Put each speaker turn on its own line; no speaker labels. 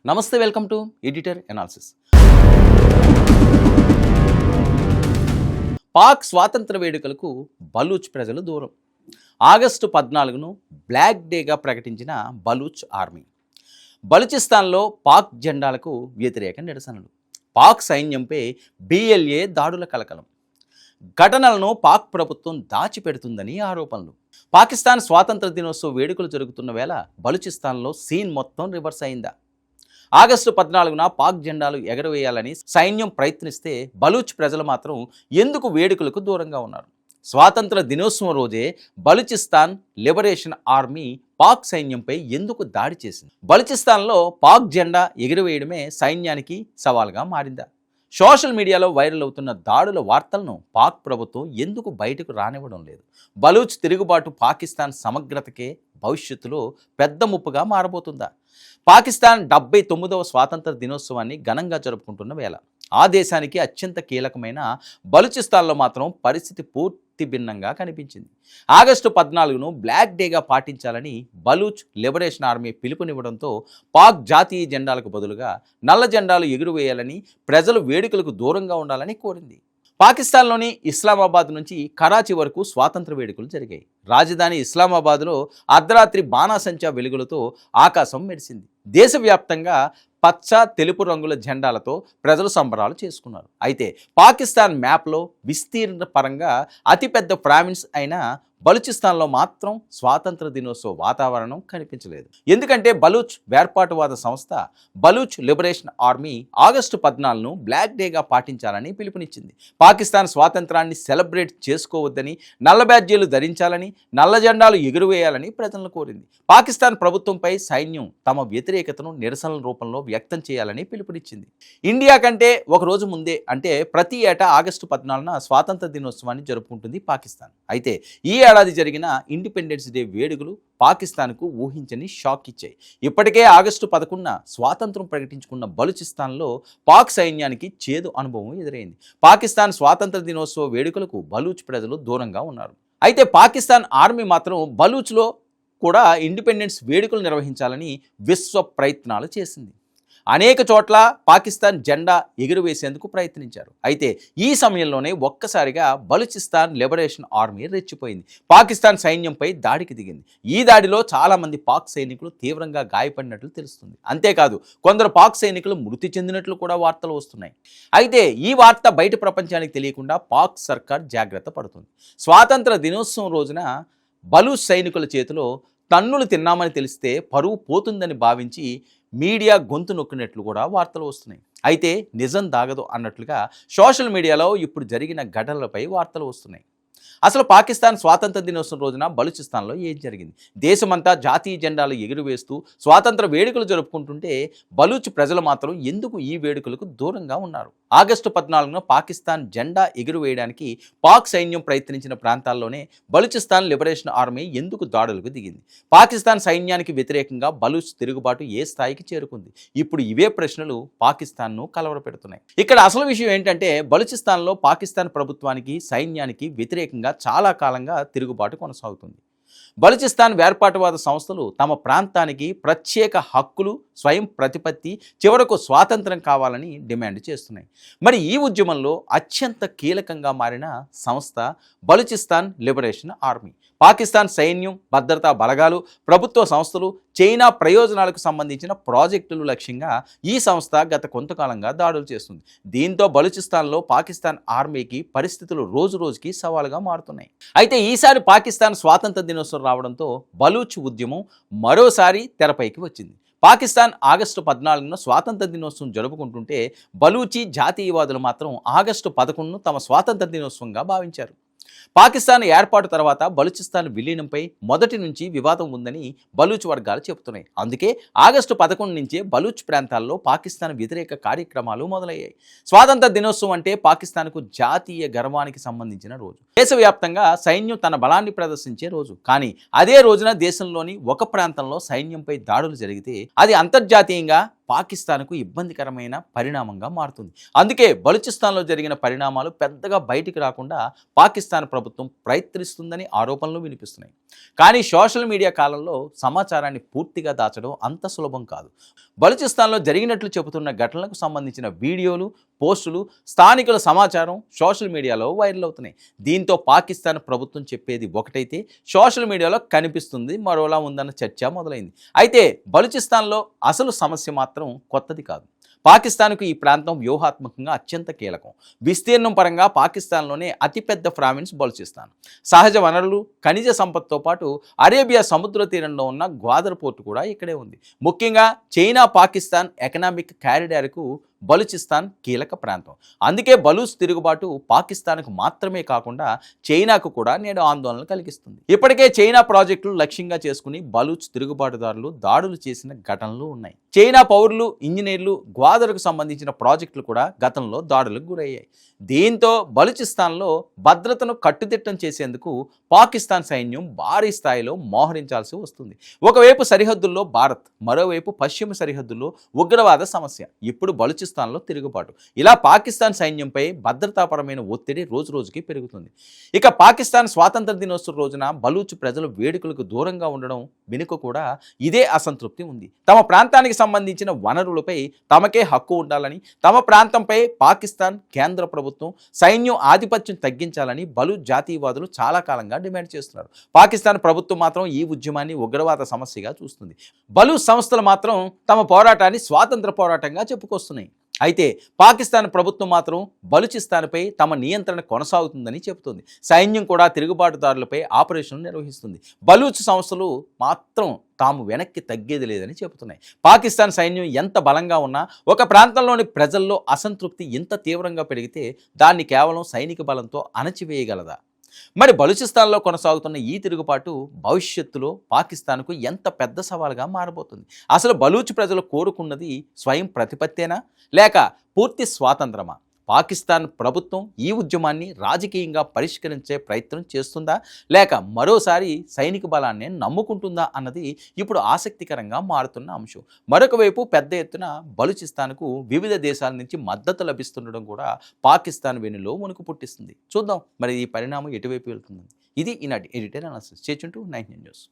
నమస్తే, welcome to editor analysis. Pak స్వాతంత్ర వేడుకలకు బలూచ్ ప్రజలు దూరం. ఆగస్టు 14ను బ్లాక్ డేగా ప్రకటించిన బలూచ్ ఆర్మీ. బలూచిస్తాన్లో పాక్ జెండాలకు వ్యతిరేక నిరసనలు. పాక్ సైన్యంపై బిఎల్ఏ దాడుల కలకలం. ఘటనలను పాక్ ప్రభుత్వం దాచిపెడుతుందని ఆరోపణలు. పాకిస్తాన్ స్వాతంత్ర దినోత్సవ వేడుకలు జరుగుతున్న వేళ బలూచిస్తాన్లో సీన్ మొత్తం రివర్స్ అయిందా? ఆగస్టు 14న పాక్ జెండాలు ఎగరవేయాలని సైన్యం ప్రయత్నిస్తే బలూచ్ ప్రజలు మాత్రం ఎందుకు వేడుకలకు దూరంగా ఉన్నారు? స్వాతంత్ర దినోత్సవం రోజే బలూచిస్తాన్ లిబరేషన్ ఆర్మీ పాక్ సైన్యంపై ఎందుకు దాడి చేసింది? బలూచిస్తాన్లో పాక్ జెండా ఎగురవేయడమే సైన్యానికి సవాల్గా మారిందా? సోషల్ మీడియాలో వైరల్ అవుతున్న దాడుల వార్తలను పాక్ ప్రభుత్వం ఎందుకు బయటకు రానివ్వడం లేదు? బలూచ్ తిరుగుబాటు పాకిస్తాన్ సమగ్రతకే భవిష్యత్తులో పెద్ద ముప్పుగా మారబోతుందా? పాకిస్తాన్ 79వ స్వాతంత్ర దినోత్సవాన్ని ఘనంగా జరుపుకుంటున్న వేళ ఆ దేశానికి అత్యంత కీలకమైన బలూచిస్తాన్లో మాత్రం పరిస్థితి పూర్తి భిన్నంగా కనిపించింది. ఆగస్టు 14ను బ్లాక్ డేగా పాటించాలని బలూచ్ లిబరేషన్ ఆర్మీ పిలుపునివ్వడంతో పాక్ జాతీయ జెండాలకు బదులుగా నల్ల జెండాలు ఎగురవేయాలని, ప్రజలు వేడుకలకు దూరంగా ఉండాలని కోరింది. పాకిస్తాన్లోని ఇస్లామాబాద్ నుంచి కరాచీ వరకు స్వాతంత్ర వేడుకలు జరిగాయి. రాజధాని ఇస్లామాబాద్లో అర్ధరాత్రి బాణాసంచా వెలుగులతో ఆకాశం మెరిసింది. దేశవ్యాప్తంగా పచ్చ, తెలుపు రంగుల జెండాలతో ప్రజలు సంబరాలు చేసుకున్నారు. అయితే పాకిస్తాన్ మ్యాప్లో విస్తీర్ణ పరంగా అతిపెద్ద ప్రావిన్స్ అయిన బలూచిస్తాన్లో మాత్రం స్వాతంత్ర దినోత్సవ వాతావరణం కనిపించలేదు. ఎందుకంటే బలూచ్ వేర్పాటువాద సంస్థ బలూచ్ లిబరేషన్ ఆర్మీ ఆగస్టు 14ను బ్లాక్ డేగా పాటించాలని పిలుపునిచ్చింది. పాకిస్తాన్ స్వాతంత్రాన్ని సెలబ్రేట్ చేసుకోవద్దని, నల్ల బ్యాడ్జీలు ధరించాలని, నల్ల జెండాలు ఎగురవేయాలని ప్రజలను కోరింది. పాకిస్తాన్ ప్రభుత్వంపై సైన్యం తమ వ్యతిరేకతను నిరసనల రూపంలో వ్యక్తం చేయాలని పిలుపునిచ్చింది. ఇండియా కంటే ఒక రోజు ముందే, అంటే ప్రతి ఏటా ఆగస్టు 14న స్వాతంత్ర దినోత్సవాన్ని జరుపుకుంటుంది పాకిస్తాన్. అయితే ఈ ఏడాది జరిగిన ఇండిపెండెన్స్ డే వేడుకలు పాకిస్తాన్కు ఊహించని షాక్ ఇచ్చాయి. ఇప్పటికే ఆగస్టు 11న స్వాతంత్రం ప్రకటించుకున్న బలూచిస్తాన్లో పాక్ సైన్యానికి చేదు అనుభవం ఎదురైంది. పాకిస్తాన్ స్వాతంత్ర దినోత్సవ వేడుకలకు బలూచ్ ప్రజలు దూరంగా ఉన్నారు. అయితే పాకిస్తాన్ ఆర్మీ మాత్రం బలూచ్లో కూడా ఇండిపెండెన్స్ వేడుకలు నిర్వహించాలని విశ్వ ప్రయత్నాలు చేసింది. అనేక చోట్ల పాకిస్తాన్ జెండా ఎగురవేసేందుకు ప్రయత్నించారు. అయితే ఈ సమయంలోనే ఒక్కసారిగా బలూచిస్తాన్ లిబరేషన్ ఆర్మీ రెచ్చిపోయింది. పాకిస్తాన్ సైన్యంపై దాడికి దిగింది. ఈ దాడిలో చాలామంది పాక్ సైనికులు తీవ్రంగా గాయపడినట్లు తెలుస్తుంది. అంతేకాదు కొందరు పాక్ సైనికులు మృతి చెందినట్లు కూడా వార్తలు వస్తున్నాయి. అయితే ఈ వార్త బయట ప్రపంచానికి తెలియకుండా పాక్ సర్కార్ జాగ్రత్త పడుతుంది. స్వాతంత్ర దినోత్సవం రోజున బలూచ్ సైనికుల చేతిలో తన్నులు తిన్నామని తెలిస్తే పరువు పోతుందని భావించి మీడియా గొంతు నొక్కినట్లు కూడా వార్తలు వస్తున్నాయి. అయితే నిజం దాగదు అన్నట్లుగా సోషల్ మీడియాలో ఇప్పుడు జరిగిన ఘటనలపై వార్తలు వస్తున్నాయి. అసలు పాకిస్తాన్ స్వాతంత్ర దినోత్సవం రోజున బలూచిస్తాన్లో ఏం జరిగింది? దేశమంతా జాతీయ జెండాలు ఎగురవేస్తూ స్వాతంత్ర వేడుకలు జరుపుకుంటుంటే బలూచ్ ప్రజలు మాత్రం ఎందుకు ఈ వేడుకలకు దూరంగా ఉన్నారు? ఆగస్టు 14న పాకిస్తాన్ జెండా ఎగురవేయడానికి పాక్ సైన్యం ప్రయత్నించిన ప్రాంతాల్లోనే బలూచిస్తాన్ లిబరేషన్ ఆర్మీ ఎందుకు దాడులకు దిగింది? పాకిస్తాన్ సైన్యానికి వ్యతిరేకంగా బలూచ్ తిరుగుబాటు ఏ స్థాయికి చేరుకుంది? ఇప్పుడు ఇవే ప్రశ్నలు పాకిస్తాన్ను కలవరపెడుతున్నాయి. ఇక్కడ అసలు విషయం ఏంటంటే బలూచిస్తాన్లో పాకిస్తాన్ ప్రభుత్వానికి, సైన్యానికి వ్యతిరేకంగా చాలా కాలంగా తిరుగుబాటు కొనసాగుతుంది. బలూచిస్తాన్ వేర్పాటువాద సంస్థలు తమ ప్రాంతానికి ప్రత్యేక హక్కులు, స్వయం ప్రతిపత్తి, చివరకు స్వాతంత్రం కావాలని డిమాండ్ చేస్తున్నాయి. మరి ఈ ఉద్యమంలో అత్యంత కీలకంగా మారిన సంస్థ బలూచిస్తాన్ లిబరేషన్ ఆర్మీ. పాకిస్తాన్ సైన్యం, భద్రతా బలగాలు, ప్రభుత్వ సంస్థలు, చైనా ప్రయోజనాలకు సంబంధించిన ప్రాజెక్టులు లక్ష్యంగా ఈ సంస్థ గత కొంతకాలంగా దాడులు చేస్తుంది. దీంతో బలూచిస్తాన్లో పాకిస్తాన్ ఆర్మీకి పరిస్థితులు రోజు రోజుకి సవాలుగా మారుతున్నాయి. అయితే ఈసారి పాకిస్తాన్ స్వాతంత్ర దినోత్సవం రావడంతో బలూచ్ ఉద్యమం మరోసారి తెరపైకి వచ్చింది. పాకిస్తాన్ ఆగస్టు 14న స్వాతంత్ర దినోత్సవం జరుపుకుంటుంటే బలూచి జాతీయవాదులు మాత్రం ఆగస్టు 11ను తమ స్వాతంత్ర దినోత్సవంగా భావించారు. పాకిస్తాన్ ఏర్పాటు తర్వాత బలూచిస్తాన్ విలీనంపై మొదటి నుంచి వివాదం ఉందని బలూచ్ వర్గాలు చెబుతున్నాయి. అందుకే ఆగస్టు 11 నుంచే బలూచ్ ప్రాంతాల్లో పాకిస్తాన్ వ్యతిరేక కార్యక్రమాలు మొదలయ్యాయి. స్వాతంత్ర దినోత్సవం అంటే పాకిస్తాన్కు జాతీయ గర్వానికి సంబంధించిన రోజు. దేశవ్యాప్తంగా సైన్యం తన బలాన్ని ప్రదర్శించే రోజు. కానీ అదే రోజున దేశంలోని ఒక ప్రాంతంలో సైన్యంపై దాడులు జరిగితే అది అంతర్జాతీయంగా పాకిస్తాన్కు ఇబ్బందికరమైన పరిణామంగా మారుతుంది. అందుకే బలూచిస్తాన్లో జరిగిన పరిణామాలు పెద్దగా బయటికి రాకుండా పాకిస్తాన్ ప్రభుత్వం ప్రయత్నిస్తుందని ఆరోపణలు వినిపిస్తున్నాయి. కానీ సోషల్ మీడియా కాలంలో సమాచారాన్ని పూర్తిగా దాచడం అంత సులభం కాదు. బలూచిస్తాన్లో జరిగినట్లు చెబుతున్న ఘటనలకు సంబంధించిన వీడియోలు, పోస్టులు, స్థానికుల సమాచారం సోషల్ మీడియాలో వైరల్ అవుతున్నాయి. దీంతో పాకిస్తాన్ ప్రభుత్వం చెప్పేది ఒకటైతే సోషల్ మీడియాలో కనిపిస్తుంది మరోలా ఉందన్న చర్చ మొదలైంది. అయితే బలూచిస్తాన్లో అసలు సమస్య మాత్రం కొత్తది కాదు. పాకిస్తాన్కు ఈ ప్రాంతం వ్యూహాత్మకంగా అత్యంత కీలకం. విస్తీర్ణం పరంగా పాకిస్తాన్లోనే అతిపెద్ద ప్రావిన్స్ బలూచిస్తాన్. సహజ వనరులు, ఖనిజ సంపత్తో పాటు అరేబియా సముద్ర తీరంలో ఉన్న గ్వాదర్ పోర్టు కూడా ఇక్కడే ఉంది. ముఖ్యంగా చైనా పాకిస్తాన్ ఎకనామిక్ కారిడార్కు బలూచిస్తాన్ కీలక ప్రాంతం. అందుకే బలూచ్ తిరుగుబాటు పాకిస్తాన్కు మాత్రమే కాకుండా చైనాకు కూడా నేడు ఆందోళన కలిగిస్తుంది. ఇప్పటికే చైనా ప్రాజెక్టులు లక్ష్యంగా చేసుకుని బలూచ్ తిరుగుబాటుదారులు దాడులు చేసిన ఘటనలు ఉన్నాయి. చైనా పౌరులు, ఇంజనీర్లు, గ్వాదర్కు సంబంధించిన ప్రాజెక్టులు కూడా గతంలో దాడులకు గురయ్యాయి. దీంతో బలూచిస్తాన్లో భద్రతను కట్టుదిట్టం చేసేందుకు పాకిస్తాన్ సైన్యం భారీ స్థాయిలో మోహరించాల్సి వస్తుంది. ఒకవైపు సరిహద్దుల్లో భారత్, మరోవైపు పశ్చిమ సరిహద్దుల్లో ఉగ్రవాద సమస్య, ఇప్పుడు బలూచిస్తాన్లో తిరుగుబాటు. ఇలా పాకిస్తాన్ సైన్యంపై భద్రతాపరమైన ఒత్తిడి రోజురోజుకి పెరుగుతుంది. ఇక పాకిస్తాన్ స్వాతంత్ర దినోత్సవం రోజున బలూచ్ ప్రజలు వేడుకలకు దూరంగా ఉండడం వెనుక కూడా ఇదే అసంతృప్తి ఉంది. తమ ప్రాంతానికి సంబంధించిన వనరులపై తమకే హక్కు ఉండాలని, తమ ప్రాంతంపై పాకిస్తాన్ కేంద్ర ప్రభుత్వం సైన్యం ఆధిపత్యం తగ్గించాలని బలూచ్ జాతీయవాదులు చాలా కాలంగా డిమాండ్ చేస్తున్నారు. పాకిస్తాన్ ప్రభుత్వం మాత్రం ఈ ఉద్యమాన్ని ఉగ్రవాద సమస్యగా చూస్తుంది. బలూచ్ సంస్థలు మాత్రం తమ పోరాటాన్ని స్వాతంత్ర పోరాటంగా చెప్పుకొస్తున్నాయి. అయితే పాకిస్తాన్ ప్రభుత్వం మాత్రం బలూచిస్తాన్పై తమ నియంత్రణ కొనసాగుతుందని చెబుతుంది. సైన్యం కూడా తిరుగుబాటుదారులపై ఆపరేషన్లు నిర్వహిస్తుంది. బలూచ్ సంస్థలు మాత్రం తాము వెనక్కి తగ్గేది లేదని చెబుతున్నాయి. పాకిస్తాన్ సైన్యం ఎంత బలంగా ఉన్నా ఒక ప్రాంతంలోని ప్రజల్లో అసంతృప్తి ఎంత తీవ్రంగా పెరిగితే దాన్ని కేవలం సైనిక బలంతో అణచివేయగలదా? మరి బలూచిస్తాన్లో కొనసాగుతున్న ఈ తిరుగుబాటు భవిష్యత్తులో పాకిస్తాన్కు ఎంత పెద్ద సవాలుగా మారబోతుంది? అసలు బలూచ్ ప్రజలు కోరుకున్నది స్వయం ప్రతిపత్తేనా, లేక పూర్తి స్వాతంత్రమా? పాకిస్తాన్ ప్రభుత్వం ఈ ఉద్యమాన్ని రాజకీయంగా పరిష్కరించే ప్రయత్నం చేస్తుందా, లేక మరోసారి సైనిక బలాన్ని నమ్ముకుంటుందా అన్నది ఇప్పుడు ఆసక్తికరంగా మారుతున్న అంశం. మరొక వైపు పెద్ద ఎత్తున బలూచిస్తాన్కు వివిధ దేశాల నుంచి మద్దతు లభిస్తుండడం కూడా పాకిస్తాన్ వెనులో వణుకు పుట్టిస్తుంది. చూద్దాం మరి ఈ పరిణామం ఎటువైపు వెళ్తుంది. ఇది ఈనాటి editor analysis. Stay tune to 9 news.